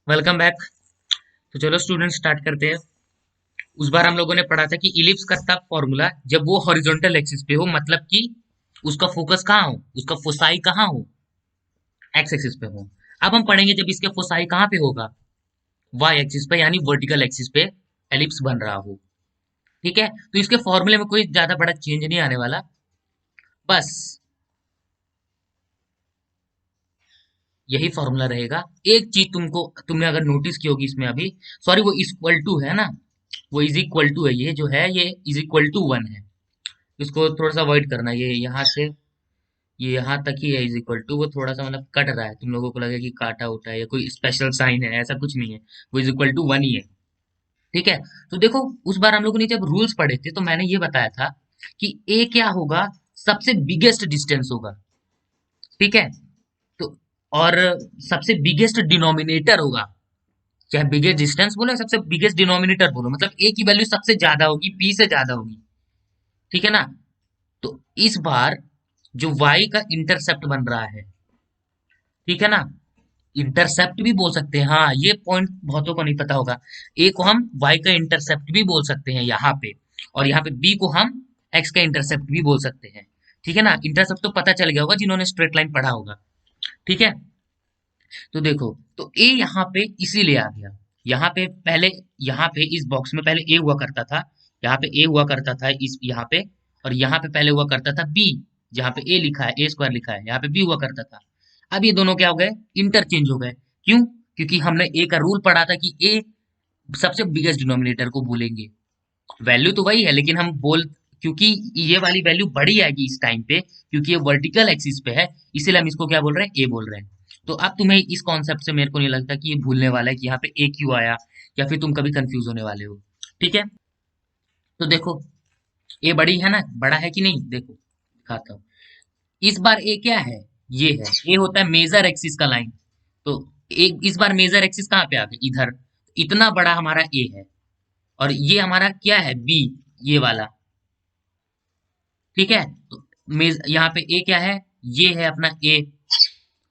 Welcome back. तो चलो student start करते हैं। उस बार हम लोगों ने पढ़ा था कि इलिप्स का तब फॉर्मूला जब वो हॉरिजॉन्टल एक्सिस पे हो, मतलब कि उसका फोकस कहाँ हो, उसका फोसाई कहाँ हो, एक्स एक्सिस पे हो। अब हम पढ़ेंगे जब इसके फोसाई कहाँ पे होगा, वाई एक्सिस पे, यानी वर्टिकल एक्सिस पे एलिप्स बन रहा हो। ठीक है, तो इसके फॉर्मूले में कोई ज्यादा बड़ा चेंज नहीं आने वाला। बस यही फॉर्मूला रहेगा। एक चीज तुमने अगर नोटिस की होगी इसमें अभी, सॉरी, वो इक्वल टू है ना, वो इज इक्वल टू है, ये जो है ये इज इक्वल टू 1 है। इसको थोड़ा सा अवॉइड करना, ये यहाँ से ये यहाँ तक ही है इज इक्वल टू, वो थोड़ा सा मतलब कट रहा है, तुम लोगों को लगे कि काटा उठा है या कोई स्पेशल साइन है, ऐसा कुछ नहीं है। वो इज इक्वल टू 1 ही है। ठीक है, तो देखो, उस बार हम लोगों ने जब रूल्स पढ़े थे तो मैंने ये बताया था कि ए क्या होगा, सबसे बिगेस्ट डिस्टेंस होगा। ठीक है, तो और सबसे बिगेस्ट डिनोमिनेटर होगा। चाहे बिगेस्ट डिस्टेंस बोलो, सबसे बिगेस्ट डिनोमिनेटर बोलो, मतलब ए की वैल्यू सबसे ज्यादा होगी, बी से ज्यादा होगी। ठीक है ना। तो इस बार जो y का इंटरसेप्ट बन रहा है, ठीक है ना, इंटरसेप्ट भी बोल सकते हैं, हाँ ये पॉइंट बहुतों को नहीं पता होगा। ए को हम y का इंटरसेप्ट भी बोल सकते हैं यहाँ पे, और यहाँ पे b को हम x का इंटरसेप्ट भी बोल सकते हैं। ठीक है ना, इंटरसेप्ट तो पता चल गया होगा जिन्होंने स्ट्रेट लाइन पढ़ा होगा। ठीक है, तो देखो, तो ए यहाँ पे इसीलिए आ गया। यहाँ पे पहले, यहाँ पे इस बॉक्स में पहले ए हुआ करता था, यहाँ पे ए हुआ करता था इस यहाँ पे, और यहाँ पे पहले हुआ करता था बी। जहाँ पे ए लिखा है, ए स्क्वायर लिखा है, यहाँ पे बी हुआ करता था। अब ये दोनों क्या हो गए, इंटरचेंज हो गए। क्यों? क्योंकि हमने ए का रूल पढ़ा था कि ए सबसे बिगेस्ट डिनोमिनेटर को बोलेंगे। वैल्यू तो वही है, लेकिन हम बोल, क्योंकि ये वाली वैल्यू बड़ी आएगी इस टाइम पे, क्योंकि ये वर्टिकल एक्सिस पे है, इसीलिए हम इसको क्या बोल रहे हैं, ए बोल रहे हैं। तो अब तुम्हें इस कॉन्सेप्ट से मेरे को नहीं लगता कि ये भूलने वाला है कि यहाँ पे ए क्यों आया, या फिर तुम कभी कंफ्यूज होने वाले हो। ठीक है, तो देखो, ए बड़ी है ना, बड़ा है कि नहीं, देखो दिखाता हूँ। इस बार ए क्या है, ये है, ए होता है मेजर एक्सिस का लाइन। तो एक इस बार मेजर एक्सिस कहाँ पे आ गई, इधर। इतना बड़ा हमारा ए है, और ये हमारा क्या है, बी, ये वाला। ठीक है, तो मेज यहाँ पे ए क्या है, ये है अपना ए,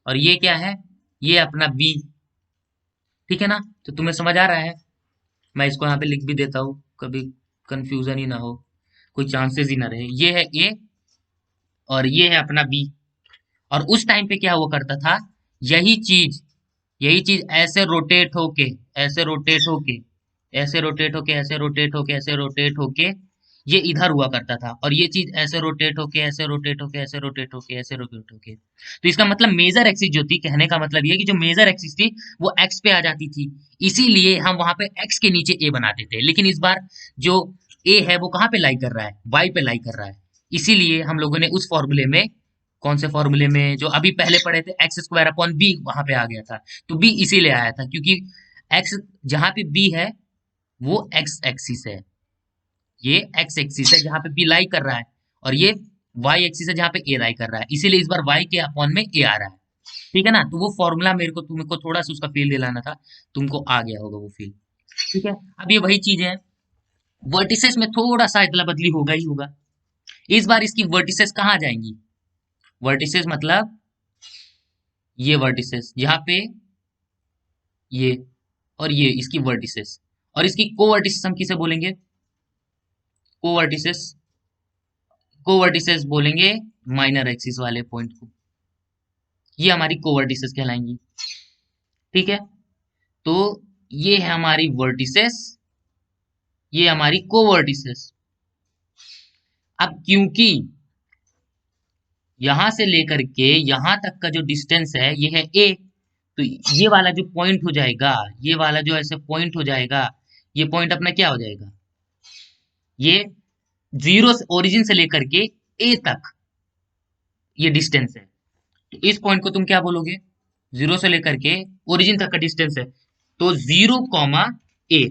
और ये क्या है, ये अपना बी। ठीक है ना, तो तुम्हें समझ आ रहा है। मैं इसको यहाँ पे लिख भी देता हूँ, कभी कंफ्यूजन ही ना हो, कोई चांसेस ही ना रहे। ये है ए, और ये है अपना बी। और उस टाइम पे क्या हुआ करता था, यही चीज यही चीज ऐसे रोटेट होके, ऐसे रोटेट होके, ऐसे रोटेट होके, ऐसे रोटेट होके, ऐसे रोटेट होके, ये इधर हुआ करता था, और ये चीज ऐसे रोटेट होके, ऐसे रोटेट होके, ऐसे रोटेट होके, ऐसे रोटेट होके। तो इसका मतलब मेजर एक्सिस जो थी, कहने का मतलब ये कि जो मेजर एक्सिस थी वो एक्स पे आ जाती थी। इसीलिए हम वहां पे एक्स के नीचे ए बनाते थे, लेकिन इस बार जो ए है वो कहाँ पे लाई कर रहा है, वाई पे लाई कर रहा है। इसीलिए हम लोगों ने उस फॉर्मूले में, कौन से फॉर्मूले में, जो अभी पहले पढ़े थे, एक्स स्क्वायर अपॉन बी, वहां पे आ गया था। तो बी इसीलिए आया था क्योंकि एक्स, जहां पे बी है वो एक्स एक्सिस है, ये एक्स एक्सिस है जहां पे बी लाई कर रहा है, और ये वाई एक्सिस है जहां पे ए लाई कर रहा है, इसीलिए इस बार वाई के अपॉन में ए आ रहा है। ठीक है ना, तो वो फॉर्मूला मेरे को तुमको थोड़ा सा उसका फील दिलाना था, तुमको आ गया होगा वो फील। ठीक है, अब ये वही चीज है, वर्टिसेस में थोड़ा सा अदला बदली होगा ही होगा। इस बार इसकी वर्टिसेस कहाँ जाएंगी, वर्टिसेस मतलब ये वर्टिसेस यहाँ पे, ये, और ये इसकी वर्टिसेस, और इसकी कोवर्टिसेस हम किसे बोलेंगे, कोवर्टिसेस, कोवर्टिसेस बोलेंगे माइनर एक्सिस वाले पॉइंट को, ये हमारी कोवर्टिसेस कहलाएंगी। ठीक है, तो ये है हमारी वर्टिसेस, ये हमारी कोवर्टिसेस। अब क्योंकि यहां से लेकर के यहां तक का जो डिस्टेंस है ये है ए, तो ये वाला जो पॉइंट हो जाएगा, ये वाला जो ऐसे पॉइंट हो जाएगा, ये पॉइंट अपना क्या हो जाएगा, ये जीरो से, ओरिजिन से लेकर के ए तक ये डिस्टेंस है। तो इस पॉइंट को तुम क्या बोलोगे, जीरो से लेकर के ओरिजिन तक का डिस्टेंस है, तो जीरो कॉमा ए,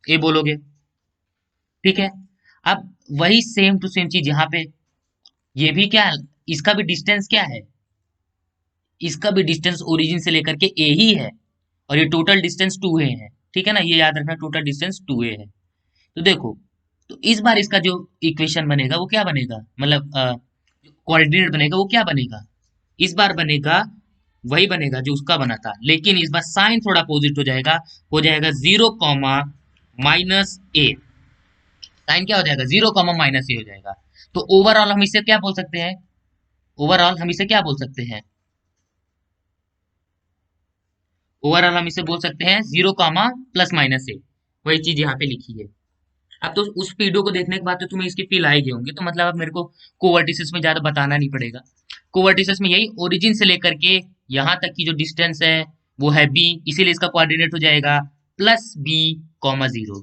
ए बोलोगे। ठीक है, अब वही सेम टू सेम चीज यहाँ पे, ये भी क्या, इसका भी डिस्टेंस क्या है, इसका भी डिस्टेंस ओरिजिन से लेकर के ए ही है, और ये टोटल डिस्टेंस टू ए है। ठीक है ना, ये याद रखना, टोटल डिस्टेंस टू ए है। तो देखो, तो इस बार इसका जो इक्वेशन बनेगा वो क्या बनेगा, मतलब कोऑर्डिनेट बनेगा वो क्या बनेगा, इस बार बनेगा वही बनेगा जो उसका बना था, लेकिन इस बार साइन थोड़ा अपोजिट हो जाएगा 0, साइन क्या हो जाएगा 0, -a हो जाएगा। तो ओवरऑल हम इसे क्या बोल सकते हैं, ओवरऑल हम इसे क्या बोल सकते हैं, ओवरऑल हम इसे बोल सकते हैं 0, +-a। वही चीज यहाँ पे लिखी है। अब तो उस वीडियो को देखने के बाद तो तुम्हें इसके फील आए गए होंगे, तो मतलब अब मेरे को कोवर्टिसेस में ज्यादा बताना नहीं पड़ेगा। कोवर्टिसेस में यही ओरिजिन से लेकर के यहाँ तक की जो डिस्टेंस है वो है b, इसीलिए इसका कोऑर्डिनेट हो जाएगा +b, 0।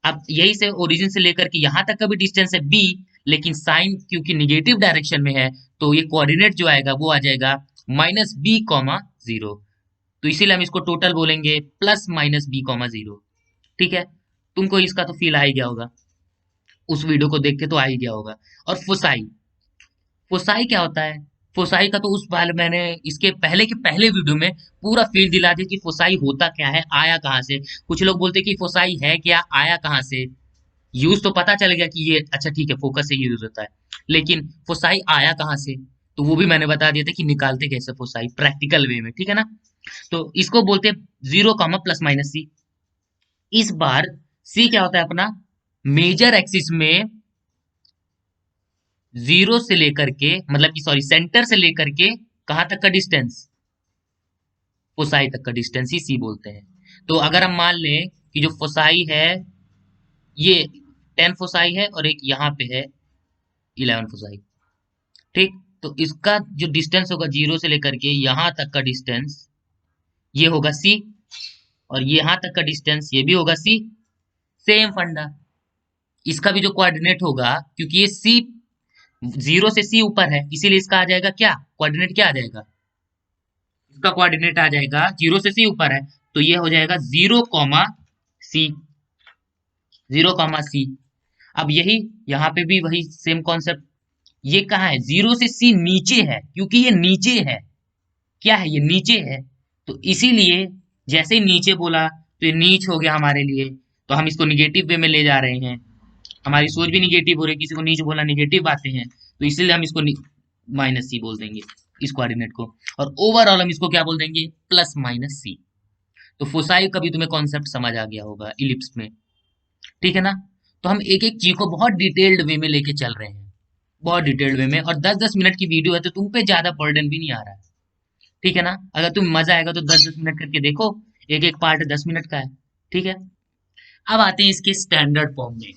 अब यही से ओरिजिन से लेकर के यहाँ तक का भी डिस्टेंस है b, लेकिन साइन क्योंकि निगेटिव डायरेक्शन में है तो ये कोऑर्डिनेट जो आएगा वो आ जाएगा -b, 0। तो इसीलिए हम इसको टोटल बोलेंगे +-b, 0। ठीक है, तुमको इसका तो फील आ ही गया होगा, उस वीडियो को देख के तो आ ही गया होगा। और फोसाई, फोसाई क्या होता है, फोसाई का तो उस बार मैंने इसके पहले के पहले वीडियो में पूरा फील दिला दिया कि फोसाई होता क्या है, आया कहाँ से। कुछ लोग बोलते कि फोसाई है क्या, आया कहाँ से। यूज तो पता चल गया कि ये अच्छा ठीक है फोकस से यूज होता है, लेकिन फोसाई आया कहाँ से, तो वो भी मैंने बता दिया था कि निकालते कैसे फोसाई प्रैक्टिकल वे में, ठीक है ना। तो इसको बोलते हैं 0, +-c। इस बार सी क्या होता है अपना, मेजर एक्सिस में जीरो से लेकर के, मतलब कि सॉरी सेंटर से लेकर के कहां तक का डिस्टेंस, फोसाई तक का डिस्टेंस ही सी बोलते हैं। तो अगर हम मान लें कि जो फोसाई है ये 10 फोसाई है और एक यहाँ पे है 11 फोसाई, ठीक। तो इसका जो डिस्टेंस होगा जीरो से लेकर के यहाँ तक का डिस्टेंस ये होगा सी, और यहाँ तक का डिस्टेंस ये भी होगा सी। सेम फंडा, इसका भी जो कोऑर्डिनेट होगा, क्योंकि ये सी जीरो से सी ऊपर है इसीलिए इसका आ जाएगा क्या, कोऑर्डिनेट क्या आ जाएगा, इसका कोऑर्डिनेट आ जाएगा जीरो से सी ऊपर है तो ये हो जाएगा 0, सी, 0, सी। अब यही यहाँ पे भी वही सेम कॉन्सेप्ट, ये कहाँ है, जीरो से सी नीचे है, क्योंकि ये नीचे है, क्या है ये नीचे है, तो इसीलिए जैसे ही नीचे बोला तो ये नीच हो गया हमारे लिए, तो हम इसको निगेटिव वे में ले जा रहे हैं, हमारी सोच भी निगेटिव हो रही है, किसी को नीच बोलना निगेटिव बातें हैं, तो इसीलिए हम इसको -c बोल देंगे इस कोऑर्डिनेट को, और ओवरऑल हम इसको क्या बोल देंगे, +-c। तो फोसाई का भी तुम्हें कॉन्सेप्ट समझ आ गया होगा इलिप्स में, ठीक है ना। तो हम एक एक चीज को बहुत डिटेल्ड वे में लेके चल रहे हैं, बहुत डिटेल्ड वे में, और 10-10 मिनट की वीडियो है तो तुम पे ज्यादा बर्डन भी नहीं आ रहा है, ठीक है ना। अगर तुम मजा आएगा तो 10-10 मिनट करके देखो, एक एक पार्ट 10 मिनट का है, ठीक है। अब आते हैं इसके स्टैंडर्ड फॉर्म में।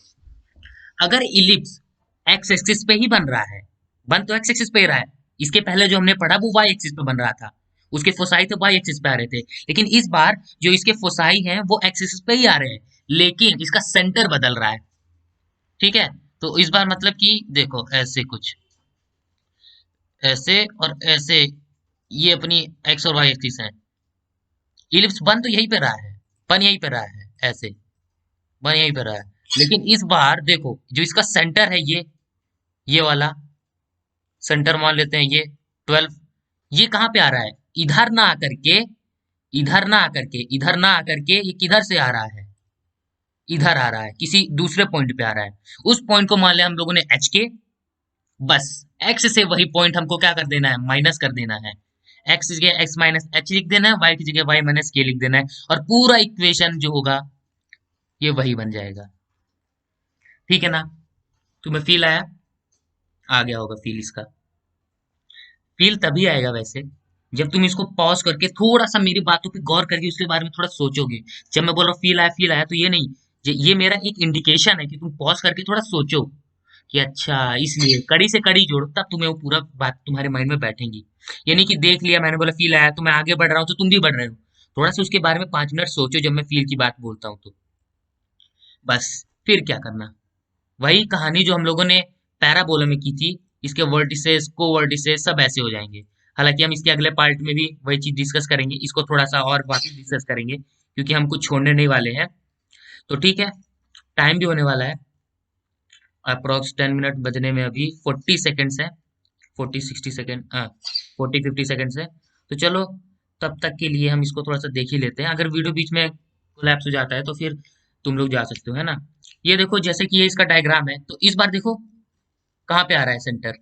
अगर इलिप्स एक्स एक्सिस पे ही बन रहा है, बन तो एक्स एक्सिस पे ही रहा है, इसके पहले जो हमने पढ़ा वो वाई एक्सिस पे बन रहा था, उसके फोसाई तो वाई एक्सिस पे आ रहे थे, लेकिन इस बार जो इसके फोसाई हैं वो एक्स एक्सिस पे ही आ रहे हैं, लेकिन इसका सेंटर बदल रहा है, ठीक है। तो इस बार मतलब कि देखो ऐसे कुछ, ऐसे और ऐसे, ये अपनी एक्स और वाई एक्सिस है, इलिप्स बन तो यहीं पे रहा है, बन यहीं पे रहा है, ऐसे बन यहीं पे रहा है, लेकिन इस बार देखो जो इसका सेंटर है ये वाला सेंटर मान लेते हैं ये 12, ये कहाँ पे आ रहा है, इधर ना आकर के, इधर ना आकर के, इधर ना आकर के ये किधर से आ रहा है, इधर आ रहा है, किसी दूसरे पॉइंट पे आ रहा है। उस पॉइंट को मान लिया हम लोगों ने एच के, बस एक्स से वही पॉइंट हमको क्या कर देना है, माइनस कर देना है, एक्स की जगह एक्स माइनस एच लिख देना है, वाई की जगह वाई माइनस के लिख देना है, और पूरा इक्वेशन जो होगा ये वही बन जाएगा, ठीक है ना। तुम्हें फील आया, आ गया होगा फील इसका। फील तभी आएगा वैसे जब तुम इसको पॉज करके थोड़ा सा मेरी बातों पे गौर करके उसके बारे में थोड़ा सोचोगे। जब मैं बोल रहा हूँ फील आया तो ये नहीं, ये मेरा एक इंडिकेशन है कि तुम पॉज करके थोड़ा सोचो कि अच्छा इसलिए कड़ी से कड़ी जोड़ो, तब तुम्हें वो पूरा बात तुम्हारे माइंड में बैठेंगी। ये नहीं कि देख लिया मैंने बोला फील आया तो मैं आगे बढ़ रहा हूँ तो तुम भी बढ़ रहे हो, थोड़ा सा उसके बारे में 5 मिनट सोचो जब मैं फील की बात बोलता हूँ तो, बस फिर क्या करना, वही कहानी जो हम लोगों ने पैराबोला में की थी, इसके वर्टिसेस को वर्टिसेस सब ऐसे हो जाएंगे। हालांकि हम इसके अगले पार्ट में भी वही चीज डिस्कस करेंगे, इसको थोड़ा सा और वापस डिस्कस करेंगे क्योंकि हम कुछ छोड़ने नहीं वाले हैं। तो ठीक है, टाइम भी होने वाला है, अप्रोक्स 10 मिनट बजने में अभी 40 सेकेंड्स है, 40-60 सेकेंड, हाँ 40-50 सेकेंड्स है। तो चलो तब तक के लिए हम इसको थोड़ा सा देख ही लेते हैं, अगर वीडियो बीच में कोलैप्स हो जाता है तो फिर तुम लोग जा सकते हो, है ना। ये देखो जैसे कि ये इसका डायग्राम है, तो इस बार देखो कहाँ पे आ रहा है सेंटर,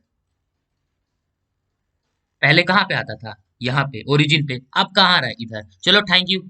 पहले कहाँ पे आता था, यहाँ पे ओरिजिन पे। अब कहाँ रहा है? इधर। चलो थैंक यू।